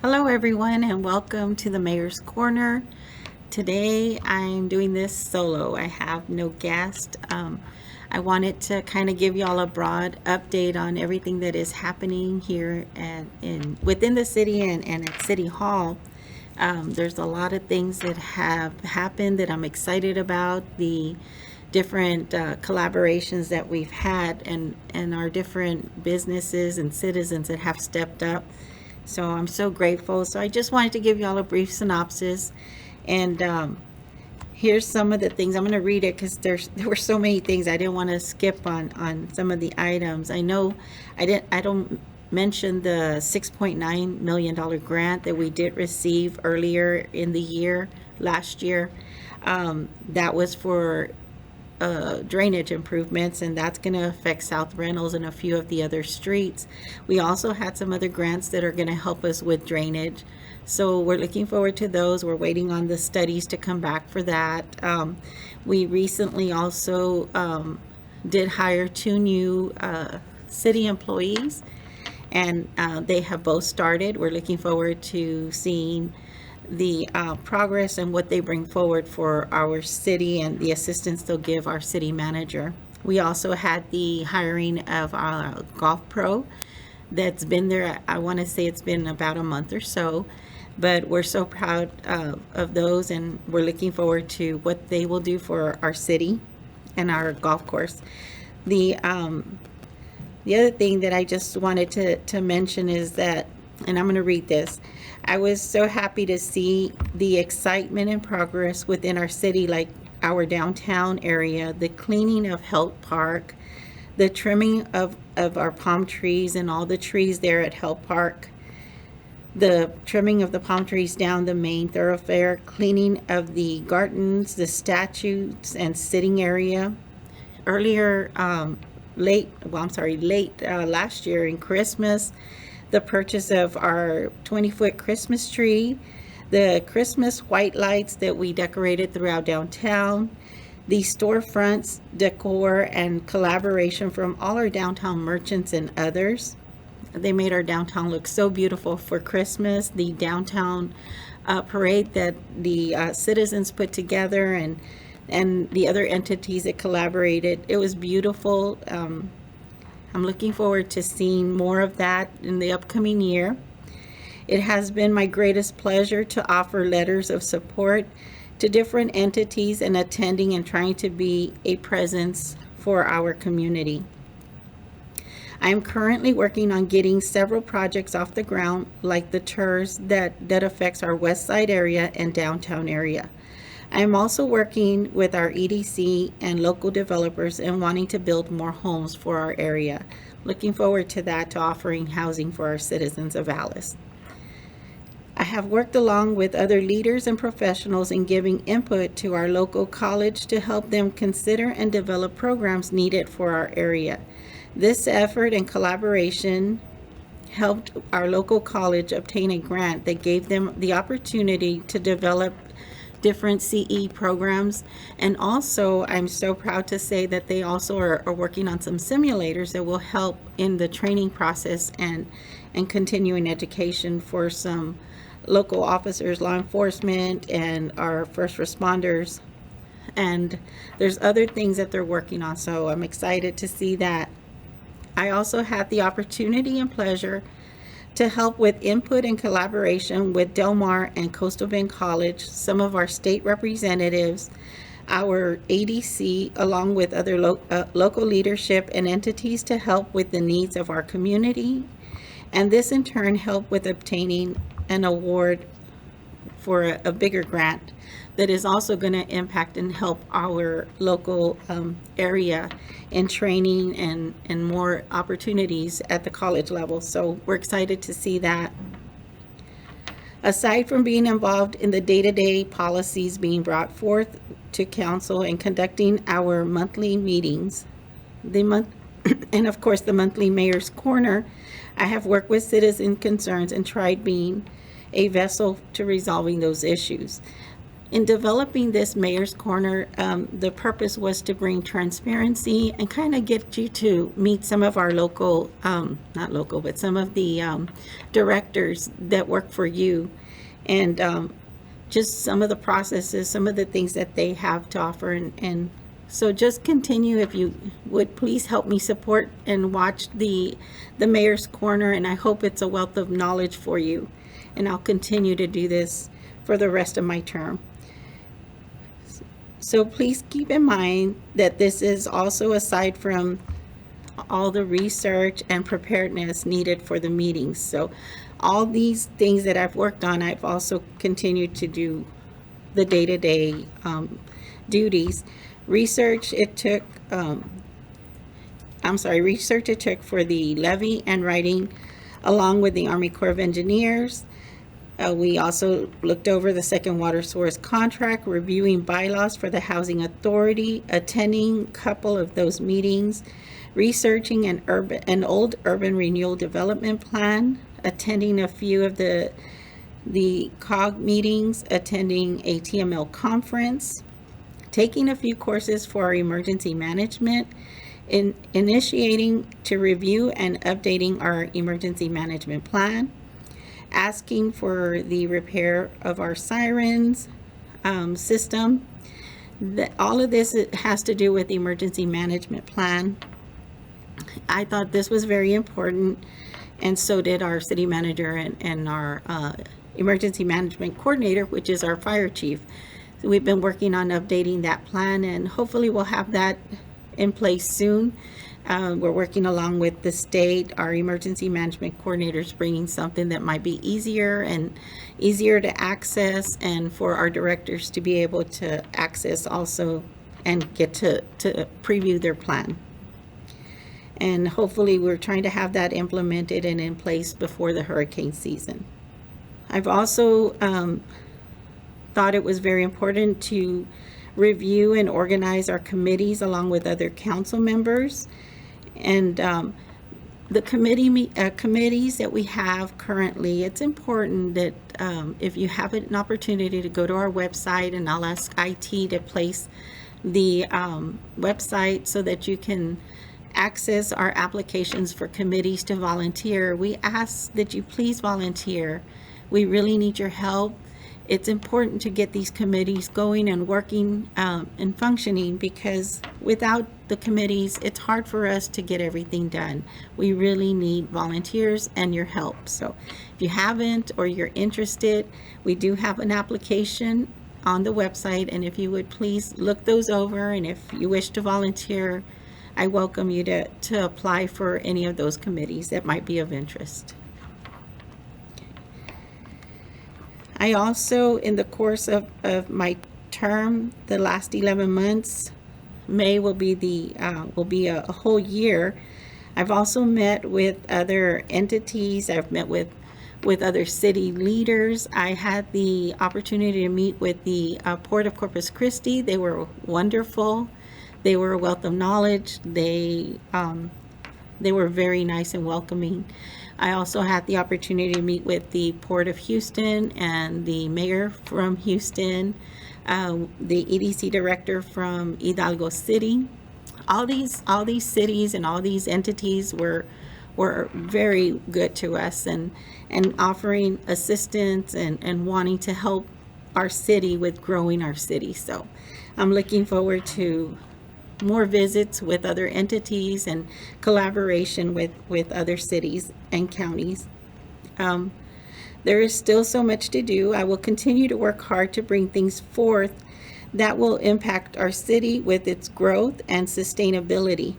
Hello, everyone, and welcome to the Mayor's Corner. Today, I'm doing this solo. I have no guest. I wanted to kind of give y'all a broad update on everything that is happening here within the city and at City Hall. There's a lot of things that have happened that I'm excited about. The different collaborations that we've had and our different businesses and citizens that have stepped up. So I'm so grateful. So I just wanted to give y'all a brief synopsis. And here's some of the things. I'm going to read it because there were so many things I didn't want to skip on some of the items. I know I don't mention the $6.9 million grant that we did receive earlier in the year, last year. That was for drainage improvements, and that's going to affect South Reynolds and a few of the other streets. We also had some other grants that are going to help us with drainage. So we're looking forward to those. We're waiting on the studies to come back for that. We recently also did hire two new city employees, and they have both started. We're looking forward to seeing the progress and what they bring forward for our city and the assistance they'll give our city manager. We also had the hiring of our golf pro that's been there. I want to say it's been about a month or so, but we're so proud of those, and we're looking forward to what they will do for our city and our golf course. The other thing that I just wanted to mention is that, and I'm going to read this. I was so happy to see the excitement and progress within our city, like our downtown area, the cleaning of Helt Park, the trimming of our palm trees and all the trees there at Helt Park, the trimming of the palm trees down the main thoroughfare, cleaning of the gardens, the statues and sitting area. Earlier, late last year in Christmas, the purchase of our 20-foot Christmas tree, the Christmas white lights that we decorated throughout downtown, the storefronts, decor, and collaboration from all our downtown merchants and others. They made our downtown look so beautiful for Christmas. The downtown parade that the citizens put together and the other entities that collaborated, it was beautiful. I'm looking forward to seeing more of that in the upcoming year. It has been my greatest pleasure to offer letters of support to different entities and attending and trying to be a presence for our community. I am currently working on getting several projects off the ground, like the TERS that affects our west side area and downtown area. I am also working with our EDC and local developers and wanting to build more homes for our area. Looking forward to that, to offering housing for our citizens of Alice. I have worked along with other leaders and professionals in giving input to our local college to help them consider and develop programs needed for our area. This effort and collaboration helped our local college obtain a grant that gave them the opportunity to develop different CE programs. And also, I'm so proud to say that they also are working on some simulators that will help in the training process and continuing education for some local officers, law enforcement, and our first responders. And there's other things that they're working on, so I'm excited to see that. I also had the opportunity and pleasure to help with input and collaboration with Del Mar and Coastal Bend College, some of our state representatives, our ADC, along with other local leadership and entities to help with the needs of our community. And this in turn helped with obtaining an award for a bigger grant that is also going to impact and help our local area in training and more opportunities at the college level. So we're excited to see that. Aside from being involved in the day-to-day policies being brought forth to council and conducting our monthly meetings, and of course the monthly Mayor's Corner, I have worked with citizen concerns and tried being a vessel to resolving those issues. In developing this Mayor's Corner, the purpose was to bring transparency and kind of get you to meet some of our local, not local, but some of the directors that work for you, and just some of the processes, some of the things that they have to offer. And so just continue, if you would please help me support and watch the Mayor's Corner, and I hope it's a wealth of knowledge for you. And I'll continue to do this for the rest of my term. So please keep in mind that this is also aside from all the research and preparedness needed for the meetings. So all these things that I've worked on, I've also continued to do the day-to-day duties. Research it took for the levy and writing along with the Army Corps of Engineers. We also looked over the second water source contract, reviewing bylaws for the Housing Authority, attending a couple of those meetings, researching an old urban renewal development plan, attending a few of the COG meetings, attending a TML conference, taking a few courses for our emergency management, initiating to review and updating our emergency management plan, asking for the repair of our sirens system. All of this has to do with the emergency management plan. I thought this was very important, and so did our city manager and our emergency management coordinator, which is our fire chief. So we've been working on updating that plan, and hopefully we'll have that in place soon. We're working along with the state. Our emergency management coordinators bringing something that might be easier to access, and for our directors to be able to access also and get to preview their plan. And hopefully we're trying to have that implemented and in place before the hurricane season. I've also thought it was very important to review and organize our committees along with other council members. And the committees that we have currently, it's important that if you have an opportunity to go to our website, and I'll ask IT to place the website so that you can access our applications for committees to volunteer. We ask that you please volunteer. We really need your help. It's important to get these committees going and working and functioning, because without the committees, it's hard for us to get everything done. We really need volunteers and your help. So if you haven't or you're interested, we do have an application on the website, and if you would please look those over, and if you wish to volunteer, I welcome you to apply for any of those committees that might be of interest. I also, in the course of my term, the last 11 months, May will be a whole year. I've also met with other entities. I've met with other city leaders. I had the opportunity to meet with the Port of Corpus Christi. They were wonderful. They were a wealth of knowledge. They were very nice and welcoming. I also had the opportunity to meet with the Port of Houston and the mayor from Houston, the EDC director from Hidalgo City. All these cities and all these entities were very good to us, and offering assistance and wanting to help our city with growing our city. So I'm looking forward to more visits with other entities and collaboration with other cities and counties. There is still so much to do. I will continue to work hard to bring things forth that will impact our city with its growth and sustainability.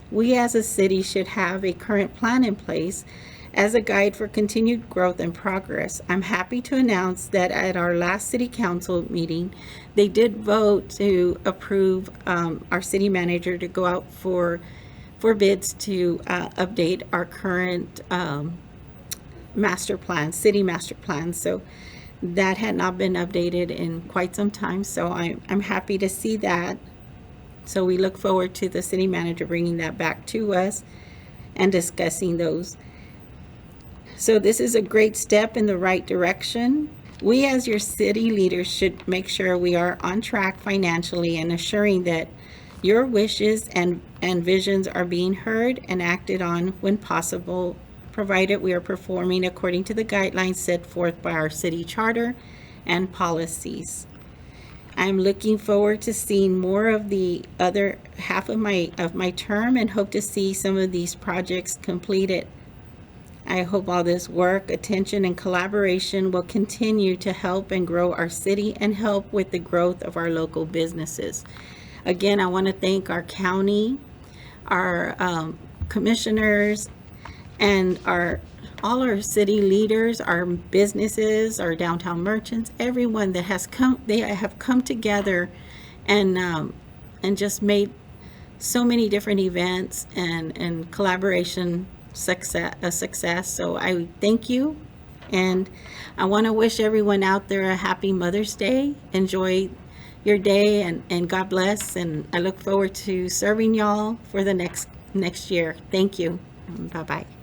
We as a city should have a current plan in place as a guide for continued growth and progress. I'm happy to announce that at our last city council meeting, they did vote to approve our city manager to go out for bids to update our current master plan, city master plan. So that had not been updated in quite some time. So I'm happy to see that. So we look forward to the city manager bringing that back to us and discussing those. So this is a great step in the right direction. We, as your city leaders, should make sure we are on track financially and assuring that your wishes and visions are being heard and acted on when possible, provided we are performing according to the guidelines set forth by our city charter and policies. I'm looking forward to seeing more of the other half of my term and hope to see some of these projects completed. I hope all this work, attention, and collaboration will continue to help and grow our city and help with the growth of our local businesses. Again, I want to thank our county, our commissioners, and all our city leaders, our businesses, our downtown merchants, everyone that has come. They have come together and just made so many different events and collaboration a success. So I thank you, and I want to wish everyone out there a happy Mother's Day. Enjoy your day, and God bless, and I look forward to serving y'all for the next year. Thank you. Bye-bye.